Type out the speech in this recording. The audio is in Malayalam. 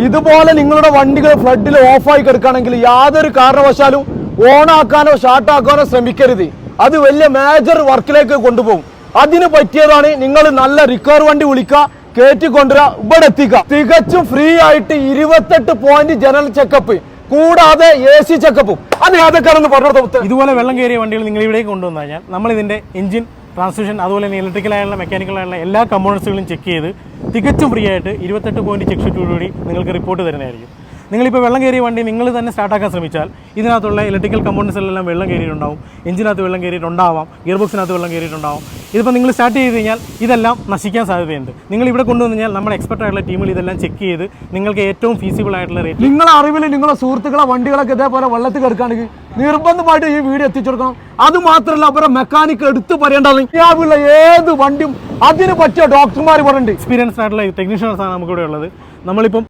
ഇതുപോലെ നിങ്ങളുടെ വണ്ടികൾ ഫ്ലഡിൽ ഓഫായി കിടക്കുകയാണെങ്കിൽ യാതൊരു കാരണവശാലും ഓണാക്കാനോ ഷാർട്ടാക്കാനോ ശ്രമിക്കരുത്. അത് വലിയ മേജർ വർക്കിലേക്ക് കൊണ്ടുപോകും. അതിന് പറ്റിയതാണ് നിങ്ങൾ നല്ല റിക്കവർ വണ്ടി വിളിക്കുക, കയറ്റിക്കൊണ്ടുവരിക, ഇവിടെ എത്തിക്കുക. തികച്ചും ഫ്രീ ആയിട്ട് 28 പോയിന്റ് ജനറൽ ചെക്കപ്പ് കൂടാതെ AC ചെക്കപ്പും. അത് ഏതൊക്കെയാണെന്ന് പറഞ്ഞു. ഇതുപോലെ വെള്ളം കയറിയ വണ്ടികൾ നിങ്ങൾ ഇവിടേക്ക് കൊണ്ടുവന്നു കഴിഞ്ഞാൽ നമ്മൾ ഇതിന്റെ എഞ്ചിൻ, ട്രാൻസ്മിഷൻ, അതുപോലെ തന്നെ ഇലക്ട്രിക്കലായുള്ള മെക്കാനിക്കലായുള്ള എല്ലാ കമ്പോണൻസുകളും ചെക്ക് ചെയ്ത് തികച്ചും ഫ്രീ ആയിട്ട് 28 പോയിന്റ് ചെക്ക് ഷീറ്റോടുകൂടി നിങ്ങൾക്ക് റിപ്പോർട്ട് തരുന്നതായിരിക്കും. നിങ്ങളിപ്പോൾ വെള്ളം കയറിയ വണ്ടി നിങ്ങൾ തന്നെ സ്റ്റാർട്ടാക്കാൻ ശ്രമിച്ചാൽ ഇതിനകത്തുള്ള ഇലക്ട്രിക്കൽ കമ്പോണൻസിലെല്ലാം വെള്ളം കയറിയിട്ടുണ്ടാവും, എഞ്ചിനകത്ത് വെള്ളം കയറിയിട്ടുണ്ടാവാം, ഗിയർ ബോക്സിനകത്ത് വെള്ളം കയറിയിട്ടുണ്ടാവും. ഇതിപ്പോൾ നിങ്ങൾ സ്റ്റാർട്ട് ചെയ്ത് കഴിഞ്ഞാൽ ഇതെല്ലാം നശിക്കാൻ സാധ്യതയുണ്ട്. നിങ്ങൾ ഇവിടെ കൊണ്ടുവന്നു കഴിഞ്ഞാൽ നമ്മുടെ എക്സ്പെർട്ട് ആയിട്ടുള്ള ടീമിൽ ഇതെല്ലാം ചെക്ക് ചെയ്ത് നിങ്ങൾക്ക് ഏറ്റവും ഫീസിബിൾ ആയിട്ടുള്ള റേറ്റ്. നിങ്ങളുടെ അറിവിൽ നിങ്ങളുടെ സുഹൃത്തുക്കളെ വണ്ടികളൊക്കെ ഇതേപോലെ വെള്ളത്തിൽ കിടക്കുകയാണെങ്കിൽ നിർബന്ധമായിട്ട് ഈ വീഡിയോ എത്തിച്ചു കൊടുക്കണം. അത് മാത്രമല്ല അവരെ മെക്കാനിക്ക് എടുത്ത് പറയേണ്ടത് ഏത് വണ്ടിയും അതിന് പറ്റിയ ഡോക്ടർമാർ പറഞ്ഞിട്ടുണ്ട്. എക്സ്പീരിയൻസ്ഡ് ആയിട്ടുള്ള ടെക്നീഷ്യൻസാണ് നമുക്കിവിടെ ഉള്ളത്. നമ്മളിപ്പം